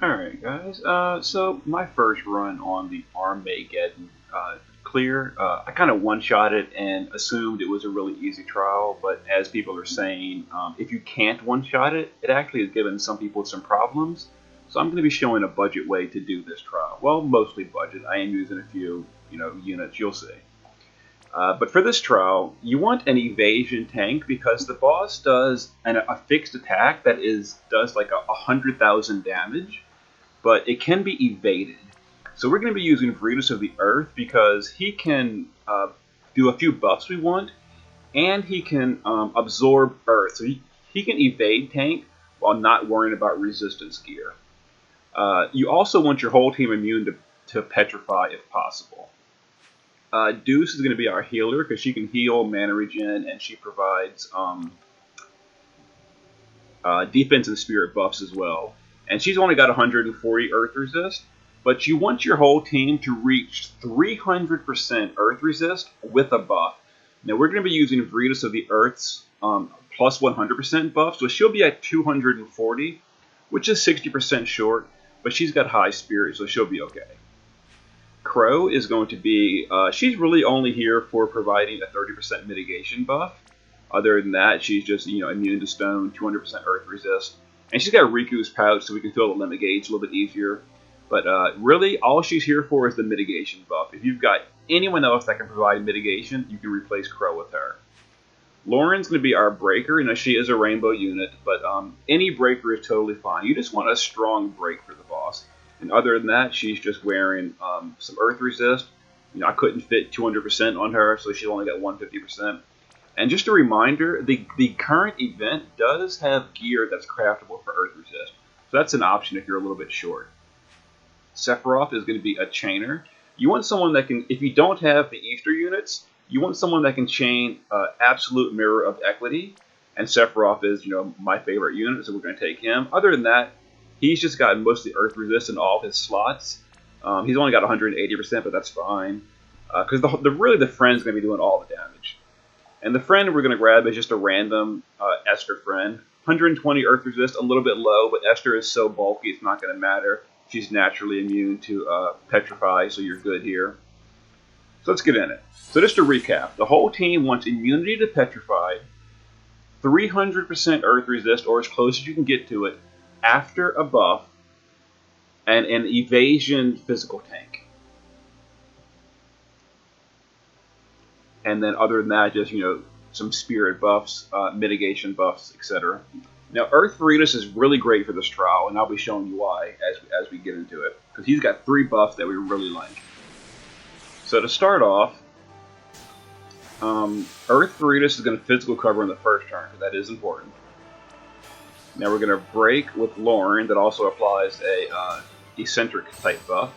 Alright guys, so my first run on the Armeggeddon clear, I kind of one-shot it and assumed it was a really easy trial, but as people are saying, if you can't one-shot it, it actually has given some people some problems. So I'm going to be showing a budget way to do this trial. Well, mostly budget. I am using a few, units, you'll see. But for this trial, you want an evasion tank because the boss does a fixed attack that does like 100,000 damage, but it can be evaded. So we're going to be using Vretus of the Earth because he can do a few buffs we want, and he can absorb Earth. So he can evade tank while not worrying about resistance gear. You also want your whole team immune to Petrify if possible. Deuce is going to be our healer because she can heal, mana regen, and she provides defense and spirit buffs as well. And she's only got 140 Earth Resist, but you want your whole team to reach 300% Earth Resist with a buff. Now we're going to be using Vretus of the Earth's plus 100% buff, so she'll be at 240, which is 60% short, but she's got high spirit, so she'll be okay. Crow is going to be, she's really only here for providing a 30% mitigation buff. Other than that, she's just, immune to stone, 200% Earth Resist. And she's got Riku's pouch, so we can fill the limit gauge a little bit easier. But really, all she's here for is the mitigation buff. If you've got anyone else that can provide mitigation, you can replace Crow with her. Lauren's going to be our breaker. She is a rainbow unit, but any breaker is totally fine. You just want a strong break for the boss. And other than that, she's just wearing some Earth Resist. I couldn't fit 200% on her, so she's only got 150%. And just a reminder, the current event does have gear that's craftable for Earth Resist. So that's an option if you're a little bit short. Sephiroth is going to be a chainer. You want someone that can, if you don't have the Easter units, you want someone that can chain Absolute Mirror of Equity. And Sephiroth is, my favorite unit, so we're going to take him. Other than that, he's just got mostly Earth Resist in all of his slots. He's only got 180%, but that's fine. Because really the friend's going to be doing all the damage. And the friend we're going to grab is just a random Esther friend. 120 Earth Resist, a little bit low, but Esther is so bulky it's not going to matter. She's naturally immune to Petrify, so you're good here. So let's get in it. So just to recap, the whole team wants immunity to Petrify, 300% Earth Resist, or as close as you can get to it, after a buff, and an evasion physical tank. And then other than that, just, some spirit buffs, mitigation buffs, etc. Now, Earth Vretus is really great for this trial, and I'll be showing you why as we get into it. Because he's got 3 buffs that we really like. So to start off, Earth Vretus is going to physical cover in the first turn, because that is important. Now we're going to break with Lauren, that also applies a eccentric type buff.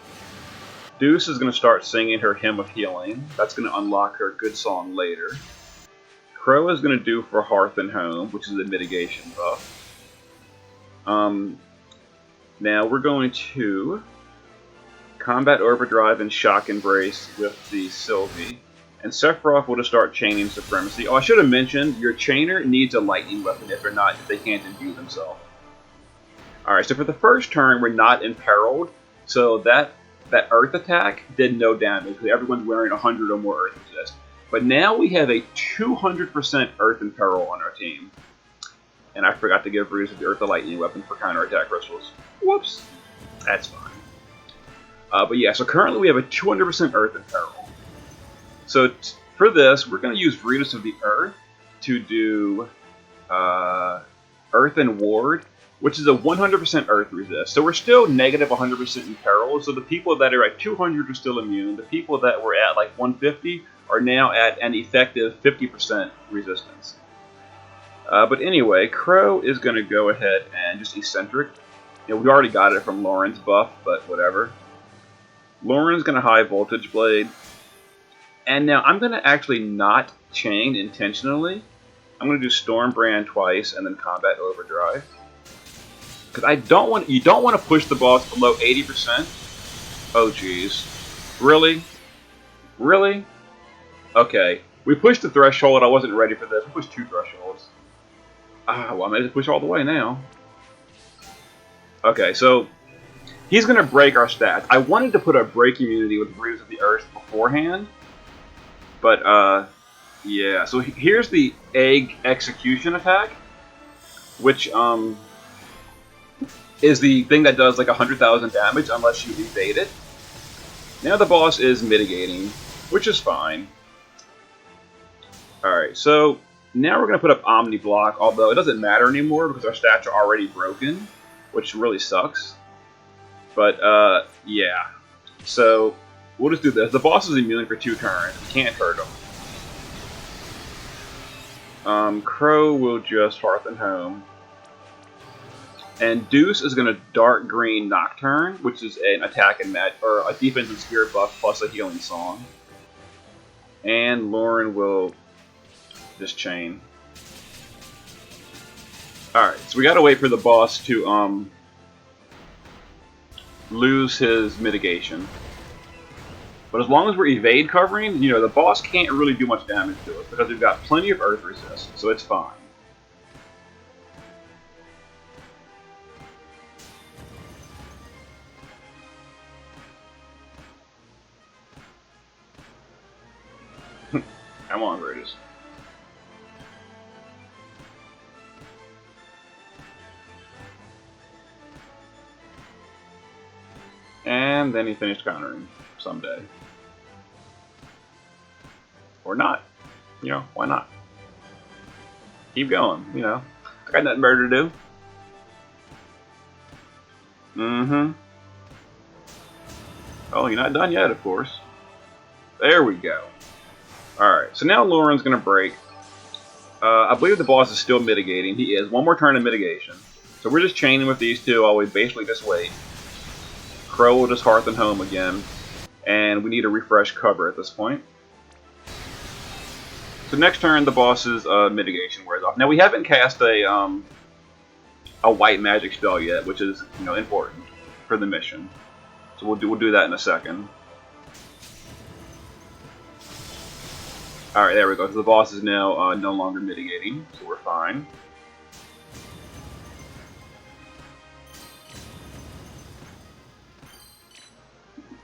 Deuce is going to start singing her Hymn of Healing. That's going to unlock her good song later. Crow is going to do for Hearth and Home, which is a mitigation buff. Now we're going to Combat Overdrive and Shock Embrace with the Sylvie. And Sephiroth will just start chaining Supremacy. Oh, I should have mentioned, your chainer needs a lightning weapon if they can't imbue themselves. Alright, so for the first turn, we're not imperiled. So that Earth attack did no damage, because everyone's wearing 100 or more Earth Resist. But now we have a 200% Earth Imperil on our team. And I forgot to give Vretus of the Earth a lightning weapon for counterattack crystals. Whoops. That's fine. But yeah, so currently we have a 200% Earth Imperil. So for this, we're going to use Vretus of the Earth to do Earth and Ward, which is a 100% Earth Resist. So we're still negative 100% in peril. So the people that are at 200 are still immune. The people that were at like 150 are now at an effective 50% resistance. But anyway, Crow is going to go ahead and just eccentric. We already got it from Lauren's buff, but whatever. Lauren's going to high voltage blade. And now I'm going to actually not chain intentionally. I'm going to do Stormbrand twice and then Combat Overdrive. Because you don't want to push the boss below 80%. Oh jeez. Really? Really? Okay. We pushed the threshold. I wasn't ready for this. We pushed 2 thresholds. Well, I may just push all the way now. Okay, so He's going to break our stats. I wanted to put a break immunity with Brews of the Earth beforehand, but yeah. So here's the Egg Execution attack, which is the thing that does like 100,000 damage unless you evade it. Now the boss is mitigating, which is fine. Alright, so now we're going to put up Omni Block, although it doesn't matter anymore because our stats are already broken, which really sucks. But, yeah. So, we'll just do this. The boss is immune for 2 turns. We can't hurt him. Crow will just Hearth and Home. And Deuce is going to Dark Green Nocturne, which is an attack and or a defense and spirit buff plus a healing song. And Lauren will just chain. Alright, so we gotta wait for the boss to lose his mitigation. But as long as we're evade covering, you know, the boss can't really do much damage to us because we've got plenty of earth resist, so it's fine. Come on, Brutus. And then he finished countering someday. Or not. You know, why not? Keep going, you know. I got nothing better to do. Mm-hmm. Oh, you're not done yet, of course. There we go. Alright, so now Lauren's going to break. I believe the boss is still mitigating. He is. One more turn of mitigation. So we're just chaining with these two while we basically just wait. Crow will just Hearth and Home again. And we need a refresh cover at this point. So next turn, the boss's mitigation wears off. Now we haven't cast a white magic spell yet, which is, you know, important for the mission. So we'll do that in a second. Alright, there we go. So the boss is now no longer mitigating, so we're fine.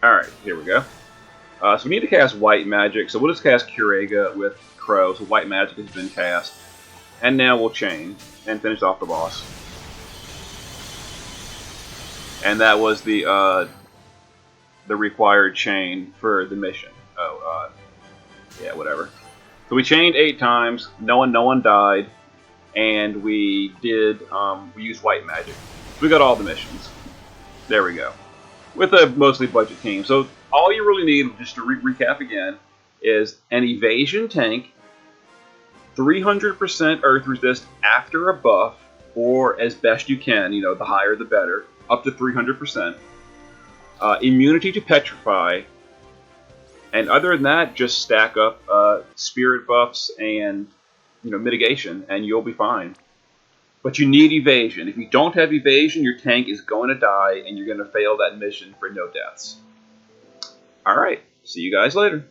Alright, here we go. So we need to cast white magic, so we'll just cast Curaga with Crow, so white magic has been cast. And now we'll chain and finish off the boss. And that was the required chain for the mission. Oh, yeah, whatever. So we chained 8 times, no one died, and we did, we used white magic. So we got all the missions. There we go. With a mostly budget team. So all you really need, just to recap again, is an evasion tank, 300% earth resist after a buff, or as best you can, you know, the higher the better, up to 300%. Immunity to petrify. And other than that, just stack up spirit buffs and, you know, mitigation, and you'll be fine. But you need evasion. If you don't have evasion, your tank is going to die, and you're going to fail that mission for no deaths. Alright, see you guys later.